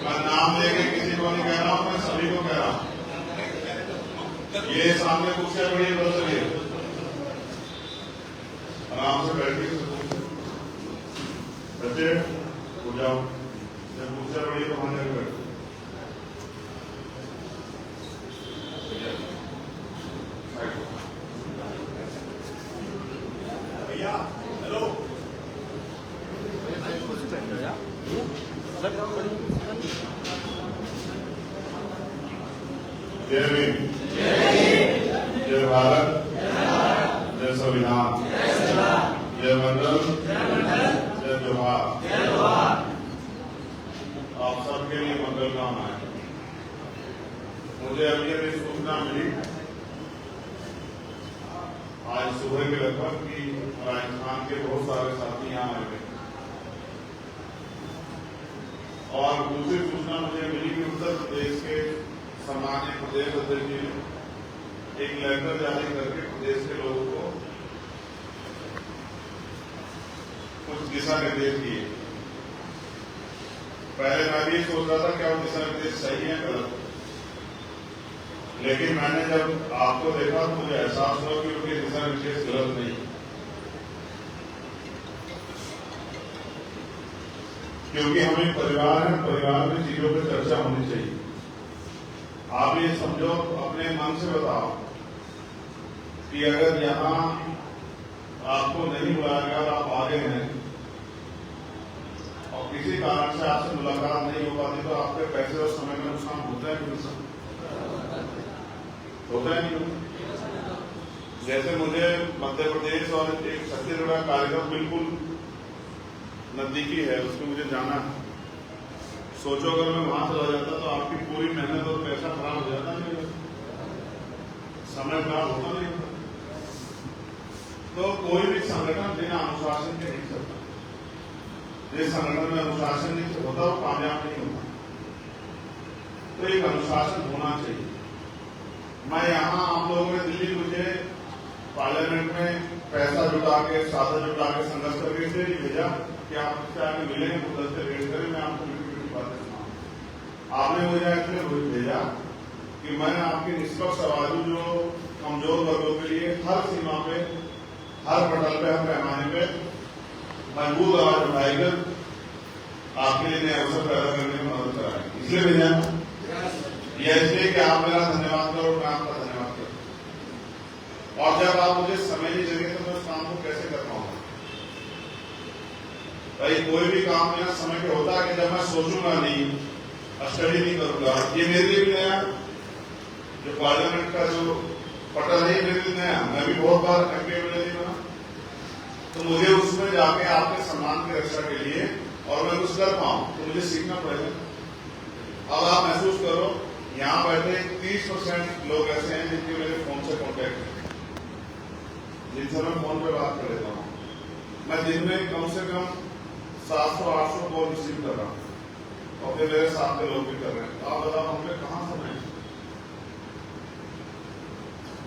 मैं नाम लेके किसी को नहीं कह रहा हूँ, मैं सभी को कह रहा हूँ। ये सामने कुर्सियां बड़ी बदल रही है, आराम से बैठ के बच्चे हो जाओ। जब कुर्सियां बड़ी तो वहां जाकर बैठो। भैया हेलो जय भीम, जय भारत, जय संविधान, जय मंडल, जय जोहार। आप सबके लिए मंगल कामना है। मुझे अभी अभी सूचना मिली आज सुबह के लगभग कि राजस्थान के बहुत सारे साथी यहाँ आए थे, और दूसरी सूचना मुझे मिली कि उत्तर प्रदेश के सम्मान्य प्रदेश अध्यक्ष जी ने एक लेटर जारी करके प्रदेश के लोगों को कुछ दिशा निर्देश दिए। पहले मैं भी सोच रहा था क्या वो दिशा निर्देश सही है गलत, लेकिन मैंने जब आपको देखा तो मुझे एहसास हुआ कि उनके दिशा निर्देश गलत नहीं, क्योंकि हम एक परिवार है, परिवार में चीजों पर चर्चा होनी चाहिए। आप ये समझो, अपने मन से बताओ कि अगर यहाँ आपको नहीं बुलाया गया और आप आगे हैं और किसी कारण से आपसे मुलाकात नहीं हो पाती, तो आपके पैसे और समय में नुकसान होता है कि नुकसान होता है नहीं? जैसे मुझे मध्य प्रदेश और एक छत्तीसगढ़ का कार्यक्रम बिल्कुल नजदीकी है, उसको मुझे जाना है। सोचो अगर मैं वहां चला जाता तो आपकी पूरी मेहनत और पैसा खराब हो जाता, नहीं समय खराब होता नहीं होता। तो कोई भी संगठन बिना अनुशासन के नहीं चलता। जिस संगठन में अनुशासन नहीं होता वो कामयाब नहीं होता। तो एक अनुशासन होना चाहिए। मैं यहाँ आप लोगों ने दिल्ली मुझे पार्लियामेंट में पैसा जुटा के, साधन जुटा के, संघर्ष करके इसलिए नहीं भेजा कि आप उससे आगे मिलेंगे तो दस से वेट करें, मैं आपको बातें सुनाऊं। आपने मुझे इसलिए भेजा कि मैं आपकी निष्पक्ष आवाज़ जो कमजोर वर्गों के लिए हर सीमा पे, हर पटल पे, हर पैमाने पे मजबूत आवाज उठाएकर आपके लिए नए अवसर पैदा करने में मदद कराएंगे। इसलिए भेजा यह इसलिए कि आप मेरा धन्यवाद करो, मैं आपका धन्यवाद करूं। और जब आप मुझे समय नहीं देंगे तो मैं उस काम को कैसे कर पाऊंगा? भाई कोई भी काम मेरा समय पे होता है कि जब मैं सोचूंगा नहीं, स्टडी नहीं करूंगा। ये मेरे लिए भी नया, जो पार्लियामेंट का जो पटल है मेरे लिए नया। मैं भी बहुत बार एमपी बना, तो मुझे उसमें जाके आपके सम्मान की रक्षा के लिए और मैं कुछ कर पाऊं तो मुझे सीखना पड़ेगा। अब आप महसूस करो, यहाँ बैठे 30% लोग ऐसे हैं जिनके मेरे फोन से कॉन्टेक्ट है, जिनसे मैं फोन पे बात कर लेता हूँ। मैं दिन में कम से कम 700-800 कॉल रिसीव कर रहा हूँ और फिर मेरे साथ के लोग भी कर रहे हैं। तो आप बताओ हम पे कहाँ समय है?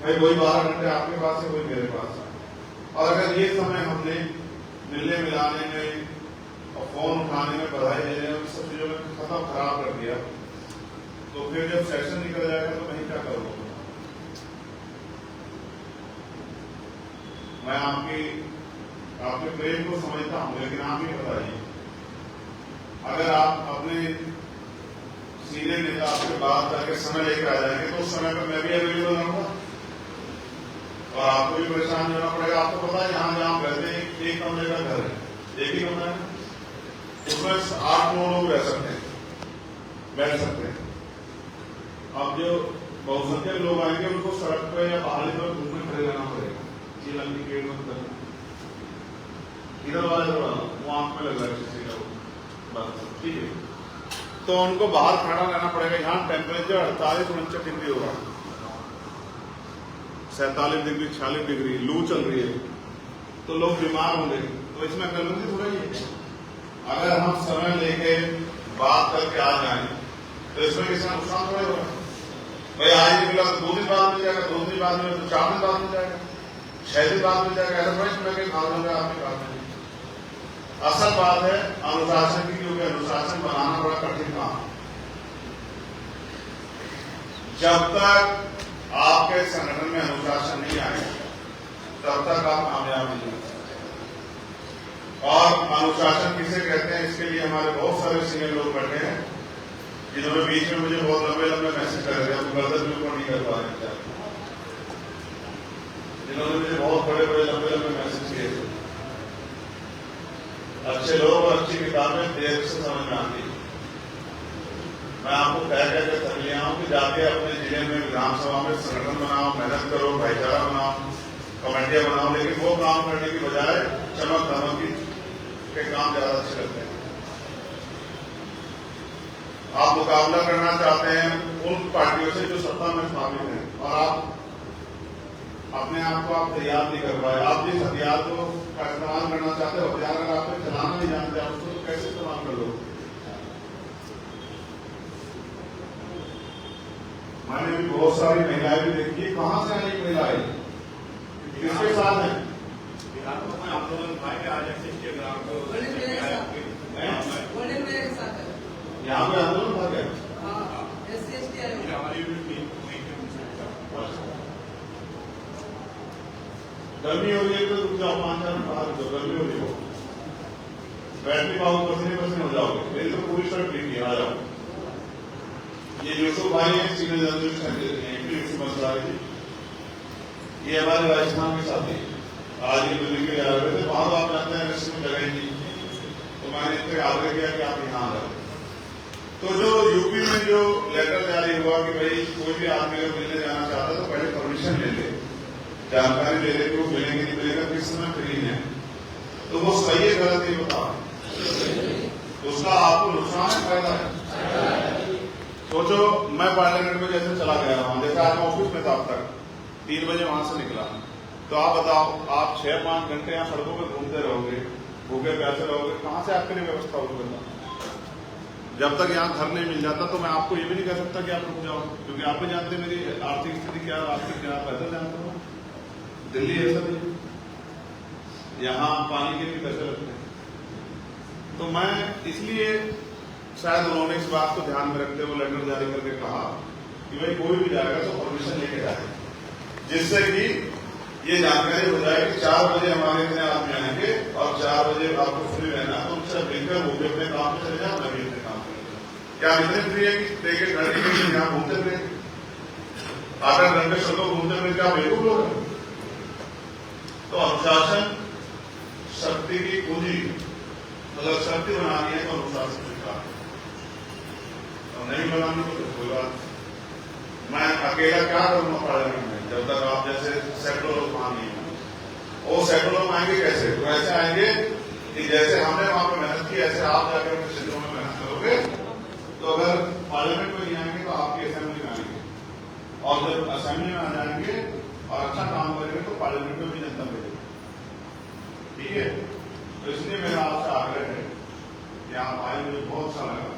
भाई वही 12 घंटे आपके पास है, वही मेरे पास है। और अगर ये समय हमने मिलने मिलाने में और फोन उठाने में, बधाई देने में, सब चीजों में खत्म खराब कर दिया, तो फिर जब सेशन निकल जाएगा तो मैं क्या करूँगा? मैं आपके प्रेम को समझता हूं, लेकिन आप ही बताइए, अगर आप अपने सीनियर नेता आपके बात करके समय लेकर आ जाएंगे तो उस समय पर मैं भी अवेलेबल रहूंगा और आपको भी परेशान होना पड़ेगा। आपको पता है यहाँ जहाँ रहते हैं एक कमरे का घर है, एक ही कमरा है, उसमें 8-9 लोग रह सकते हैं, बैठ सकते हैं। अब जो बहुसंख्यक लोग आएंगे उनको सड़क पर या पहाड़ी पर घूमने खड़े रहना पड़ेगा। ये लंबी पेड़ मत करना, इधर वाला वो आंख में लग रहा है किसी का, बस ठीक है। तो उनको बाहर खड़ा रहना पड़ेगा। यहाँ टेम्परेचर 48-49 डिग्री होगा, 47 डिग्री 46 डिग्री, लू चल रही है, तो लोग बीमार होंगे। तो इसमें गलती थोड़ा ही है। अगर हम समय लेके बात करके आ जाए तो इसमें किसी नुकसान थोड़ा होगा। भाई आज नहीं मिला तो 2 दिन बाद मिल जाएगा, 2 दिन बाद मिला तो 4 दिन बाद मिल जाएगा, 6 दिन बाद मिल जाएगा, अदरवाइज मैं कहीं भाग जाऊंगा आपके पास में। असल बात है अनुशासन की, क्योंकि अनुशासन बनाना बड़ा कठिन काम है। जब तक आपके संगठन में अनुशासन नहीं आएगा तब तक आप कामयाब नहीं हो सकते। और अनुशासन किसे कहते हैं, इसके लिए हमारे बहुत सारे सीनियर लोग बैठे हैं जिन्होंने बीच में मुझे बहुत लंबे लंबे मैसेज कर रहे हैं, गर्दन में ऊपर नहीं कर पा रहे, जिन्होंने मुझे बहुत बड़े बड़े लंबे लंबे मैसेज किए थे। अच्छे लोग और अच्छी किताबें देर से समझ में आती है। मैं आपको कह कर थक लिया हूं कि जाके अपने जिले में विधानसभा में संगठन बनाओ, मेहनत करो, भाईचारा बनाओ, कमेटियां बनाओ, लेकिन वो काम करने की बजाय चमक धमक के काम ज्यादा अच्छे लगते हैं। आप मुकाबला करना चाहते हैं उन पार्टियों से जो सत्ता में शामिल हैं, और आप अपने आप को आप तैयार नहीं कर पाए। आप जिस हथियार को का इस्तेमाल करना चाहते हो, हथियार अगर आप चलाना नहीं जानते, आप उसको तो कैसे इस्तेमाल कर लो। मैंने भी बहुत सारी महिलाएं भी देखी है, कहां से आई महिलाएं, किसके साथ है? आंदोलन आज यहाँ पे आंदोलन था क्या? गर्मी हो रही है तो रुक जाओ, 5-4 मिनट बाहर रुक जाओ, गर्मी हो रही हो, बैठ नहीं पाओ, पसीने पसीने हो जाओगे। मेरी तो पूरी शर्ट भीगी, आ जाओ। ये यूसुफ भाई है, सीनियर जर्नलिस्ट मसला है, ये हमारे राजस्थान के साथ ही आज ये दिल्ली के आ रहे थे। वहां आप जानते हैं इसमें जगह ही नहीं, तो मैंने इतने आग्रह किया कि आप यहाँ आ जाओ। तो जो यूपी में जो लेटर जारी हुआ कि भाई कोई भी आदमी अगर मिलने जाना चाहता है तो पहले परमिशन ले ले, जानकारी ले ले कि वो मिलेंगे नहीं मिलेगा, किस समय फ्री है, तो वो सही है गलत नहीं बता, उसका आपको नुकसान है फायदा है। सोचो मैं पार्लियामेंट में जैसे चला गया वहां, जैसे आज मैं ऑफिस में था, अब तक 3 बजे वहां से निकला, तो आप बताओ आप 6-5 घंटे यहाँ सड़कों पर घूमते रहोगे, भूखे प्यासे रहोगे, कहां से आपके लिए व्यवस्था होगी? जब तक यहाँ घर नहीं मिल जाता तो मैं आपको ये भी नहीं कह सकता कि आप रुक जाओ, क्योंकि आप भी जानते मेरी आर्थिक स्थिति क्या, आपकी क्या, पैसा जानते हो। दिल्ली ऐसा नहीं, यहाँ पानी के भी पैसे लगते हैं। तो मैं इसलिए शायद उन्होंने इस बात को ध्यान में रखते हुए लेटर जारी करके कहा कि भाई कोई भी जाएगा तो परमिशन लेके जाए, जिससे कि ये जानकारी हो जाए कि 4 बजे हमारे इतने आदमी आएंगे और 4 बजे आपको फ्री रहना, तो उनसे मिलकर वो भी अपने काम पे चले जाओ, मैं भी अपने काम पे। क्या इतने फ्री है कि देखे घर के यहाँ घूमते हुए 8-8 घंटे सड़कों घूमते हुए, क्या बिल्कुल लोग? तो अनुशासन शक्ति की पूंजी, अगर शक्ति बनानी है तो अनुशासन का, और नहीं बनानी तो कोई बात। मैं अकेला क्या करूंगा पार्लियामेंट में, जब तक आप जैसे सैकड़ों लोग वहां नहीं है। वो सैकड़ों लोग आएंगे कैसे? तो ऐसे आएंगे कि जैसे हमने वहां पर मेहनत की, ऐसे आप जाकर अपने क्षेत्रों में मेहनत करोगे। तो अगर पार्लियामेंट में नहीं आएंगे तो आपकी असेंबली में आएंगे, और जब असेंबली में आ जाएंगे और अच्छा काम करेंगे तो पार्लियामेंट में भी जनता भेजेगी। ठीक है, तो इसलिए मेरा आपसे आग्रह है कि आप आए, मुझे बहुत अच्छा लगा।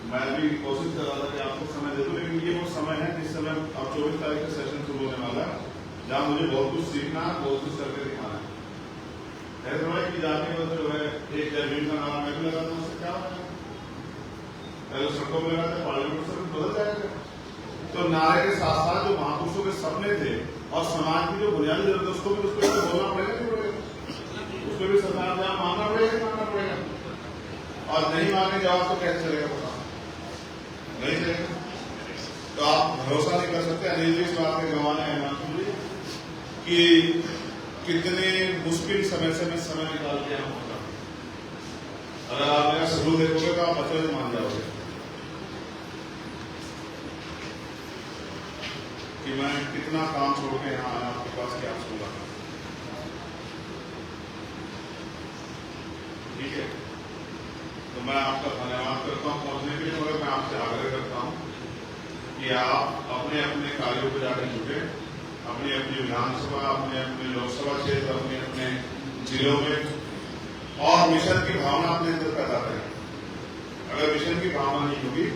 मैं भी कोशिश कर रहा था कि आपको समय दे दूं, लेकिन ये वो समय है जिस समय अब 24 तारीख का सेशन शुरू होने वाला है, जहां मुझे बहुत कुछ सीखना, बहुत कुछ करके दिखाना है। ऐसा है कि जाके बस जो है एक जमीन का नारा मैं भी लगाता हूँ, उससे क्या होगा? पहले सड़कों में लगाते, पार्लियामेंट से बदल जाएगा। तो नारे के साथ साथ जो महापुरुषों के सपने थे और समाज की जो बुनियादी जरूरत है उसको भी बोलना पड़ेगा, नहीं पड़ेगा? उसको भी सरकार जहाँ मानना पड़ेगा, और नहीं मांगे जवाब तो कैसे चलेगा? पता नहीं चलेगा। तो आप भरोसा नहीं कर सकते। अनिल जी इस बात के गवाह हैं कि कितने मुश्किल समय से मैं समय निकाल के यहाँ पहुंचा। अगर आप मेरा शुरू देखोगे तो आप बच्चों से मान जाओगे कि मैं कितना काम छोड़ के यहाँ आया आपके पास, क्या सुना। ठीक है, तो मैं आपका धन्यवाद करता हूँ पहुंचने के लिए, मगर मैं आपसे आग्रह करता हूँ कि आप अपने अपने कार्यों पर जाकर जुटे, अपनी अपनी विधानसभा, अपने अपने लोकसभा क्षेत्र, अपने अपने जिलों में, और मिशन की भावना अपने अंदर पैदा करें। अगर मिशन की भावना नहीं होगी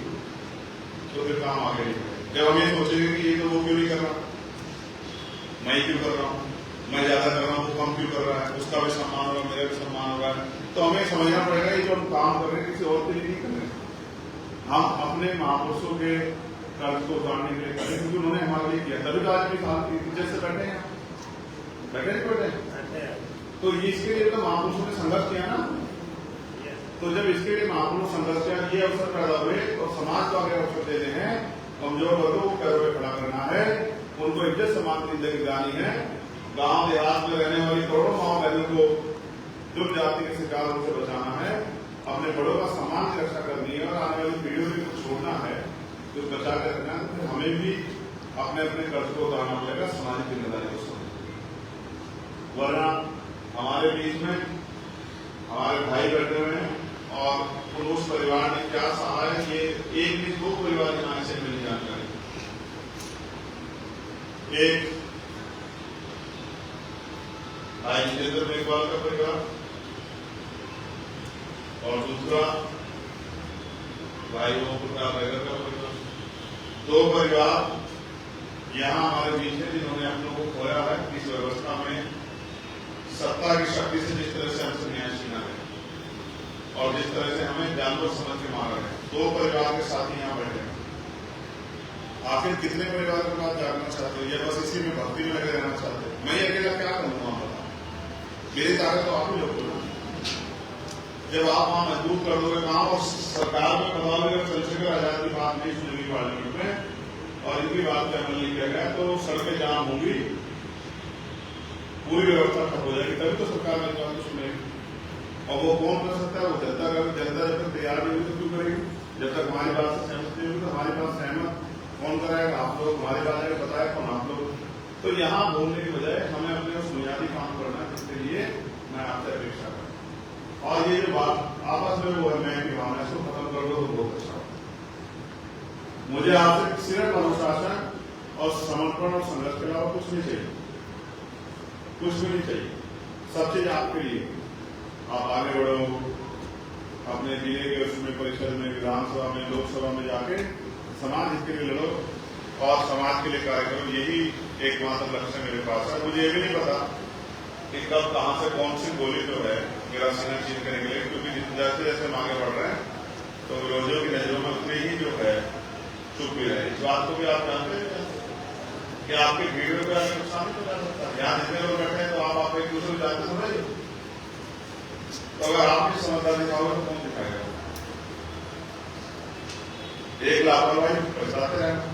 तो फिर काम आगे नहीं बढ़ेगा। जब हम ये सोचेंगे कि ये तो वो क्यों नहीं कर रहा, मैं क्यों कर रहा हूँ, मैं ज्यादा कर रहा हूँ, वो कम क्यों कर रहा है, उसका भी सम्मान होगा, मेरा भी सम्मान होगा। तो हमें समझना पड़ेगा ये जो हम काम कर रहे हैं किसी और के लिए नहीं कर रहे, हम अपने महापुरुषों के कर्ज को उतारने के लिए करें, क्योंकि उन्होंने हमारे लिए किया, तभी तो आज भी इज्जत से बैठे हैं, बैठे नहीं बैठे। तो इसके लिए तो महापुरुषों ने संघर्ष किया ना। तो जब इसके लिए महापुरुष संघर्ष किया, ये अवसर पैदा हुए और समाज को आगे अवसर देते हैं, कमजोर वर्गों को पैरों पर खड़ा करना है, उनको इज्जत सम्मान की जिंदगी दिलानी है। गांव देहात में रहने वाली करोड़ों माँ बहनों को दुर्ग जाति के शिकार से बचाना है, अपने बड़ों का सम्मान की रक्षा करनी है और आने वाली पीढ़ियों को कुछ छोड़ना है, कुछ बचा के रखना है। तो हमें भी अपने अपने कर्ज को उतारना पड़ेगा, सामाजिक जिम्मेदारी को समझ, वरना हमारे बीच में हमारे भाई बैठे हुए हैं और पुरुष परिवार ने क्या सहा है, ये एक भी दो परिवार के नाम से मिली जानकारी। एक भाई जितेंद्र मेघवाल का परिवार और दूसरा भाई ओम प्रकाश बैगर का परिवार, दो परिवार यहाँ हमारे बीच में जिन्होंने हम लोगों को खोया है इस व्यवस्था में, सत्ता की शक्ति से जिस तरह से हमसे न्याय छीना है और जिस तरह से हमें जानवर समझ के मारा है। दो परिवार के साथ यहाँ बैठे हैं। आखिर कितने परिवार के बाद जागना चाहते हो, या बस इसी में भक्ति में लगे रहना चाहते हो? मैं अकेला क्या करूँगा, बताओ, मेरी ताकत तो आप ही लोग ना। जब आप वहां मजबूत कर दोगे काम और सरकार में बताओगे चंद्रशेखर आजाद की बात नहीं सुनेगी पार्लियामेंट में और इनकी बात पे अमल नहीं किया गया तो सड़कें जाम होंगी, पूरी व्यवस्था ठप हो जाएगी, तभी तो सरकार में बात तो सुनेगी। और वो कौन कर सकता है? वो जनता का। जनता जब तक तैयार नहीं होगी तो क्यों करेगी? जब तक हमारी बात से सहमत नहीं होगी तो हमारी बात सहमत कौन कराएगा? आप लोग। हमारी बात आगे बताए कौन? आप लोग। तो यहाँ बोलने की बजाय हमें अपने बुनियादी काम करना है, जिसके लिए मैं आपसे अपेक्षा करता हूँ। और ये जो बात आपस में वो है मैं की भावना, इसको खत्म कर दो तो बहुत अच्छा होगा। मुझे आपसे सिर्फ अनुशासन और समर्पण और संघर्ष के अलावा कुछ नहीं चाहिए, कुछ भी नहीं चाहिए। सब चीज आपके लिए, आप आगे बढ़ो, अपने जिले के उसमें परिषद में, विधानसभा में, लोकसभा में जाके समाज हित के लिए लड़ो और समाज के लिए कार्य करो। यही एकमात्र लक्ष्य मेरे पास है। मुझे ये भी नहीं पता कि कब कहां से कौन सी गोली जो है मेरा सीना चीन करने के लिए, क्योंकि जैसे जैसे हम आगे बढ़ रहे हैं तो विरोधियों की नजरों में उतनी ही जो है चुप भी रहे। इस बात को भी आप जानते हैं कि आपकी भीड़ में कोई नुकसान नहीं हो जा सकता। यहाँ जितने लोग बैठे हैं तो आप एक दूसरे को जानते समझिए। तो अगर आप भी समझदार दिखाओगे तो कौन दिखाएगा? एक लापरवाही बरसाते रहना।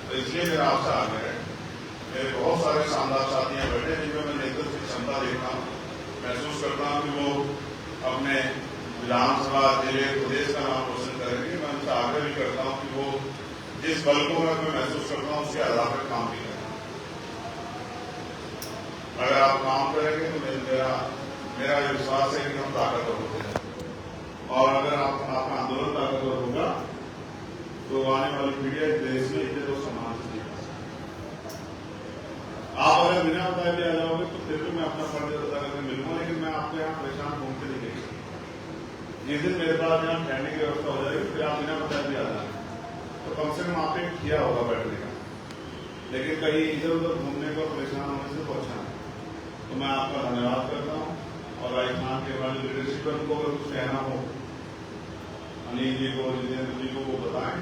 तो इसलिए मेरा आपसे आग्रह है, मेरे बहुत सारे शानदार साथी यहाँ बैठे जिनमें मैं नेतृत्व की क्षमता देखता हूँ, महसूस करता हूँ कि वो अपने विधानसभा, जिले, प्रदेश का नाम रोशन करेंगे। मैं उनसे आग्रह भी करता हूँ कि वो जिस बल को मैं महसूस करता हूँ उसके आधार पर काम भी करें। अगर आप काम करेंगे तो मेरा विश्वास है कि हम ताकतवर होते हैं, और अगर आपका आंदोलन ताकतवर होगा तो आने वाली पीढ़ियां देश में इज्जत और सम्मान से जीना सकती। आप अगर बिना बताए भी आ जाओगे तो फिर भी मैं अपना फर्ज अदा करके मिलूंगा, लेकिन मैं आपके यहाँ परेशान घूमते नहीं गई। जिस दिन मेरे पास यहाँ ठहरने की व्यवस्था हो जाएगी फिर आप बिना बताए भी आ जाएंगे, तो कम से कम आपने किया होगा बैठने का। लेकिन कहीं इधर उधर घूमने को परेशान होने से पहुंचा है। तो मैं आपका धन्यवाद करता हूँ और राजस्थान के हमारे लीडरशिप पर उनको अगर कुछ कहना हो, अनिल जी को, जितेंद्र जी को वो बताएं,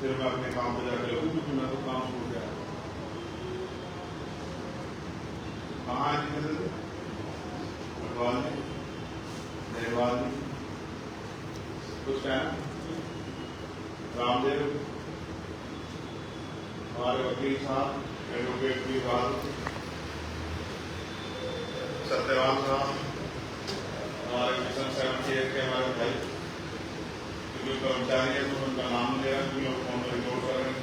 फिर मैं अपने काम पर जाकर लगूँ, क्योंकि मैं तो काम छूट गया। कहाँ है जितेंद्र जी? अग्रवाल जी, मेघवाल जी, कुछ कहना? रामदेव, हमारे वकील साहब, एडवोकेट विभाग, सत्यवान साहब, हमारे मिशन 78 के हमारे भाई, क्योंकि कर्मचारी है तो उनका नाम ले रहा है, क्योंकि लोग फोन पर रिकॉर्ड कर रहे हैं।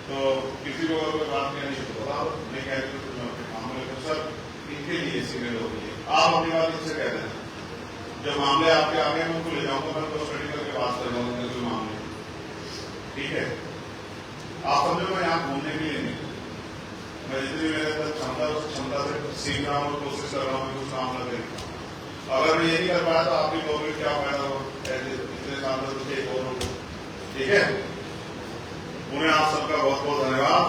तो किसी को अगर बात नहीं पता नहीं कहते तो मैं अपने काम में, तो सर इनके लिए सीरियल होती है। आप अपनी बात इनसे कहते हैं, जब मामले आपके आगे मैं उनको ले जाऊंगा, मैं तो स्टडी करके बात कर लूंगा कोई मामले, ठीक है? आप समझो मैं यहाँ घूमने के लिए नहीं, मैं जितनी मेरे अंदर क्षमता उस क्षमता से सीख रहा हूँ, कोशिश कर रहा हूँ कि कुछ काम लगे। अगर मैं ये नहीं कर पाया तो आपकी लोगों क्या फायदा हो, इतने साल में तो एक और हो, ठीक है? उन्हें आप सबका बहुत बहुत धन्यवाद।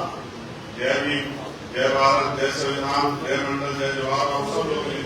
जय भीम, जय भारत, जय संविधान, जय मंडल, जय जवाहर, आप सब लोग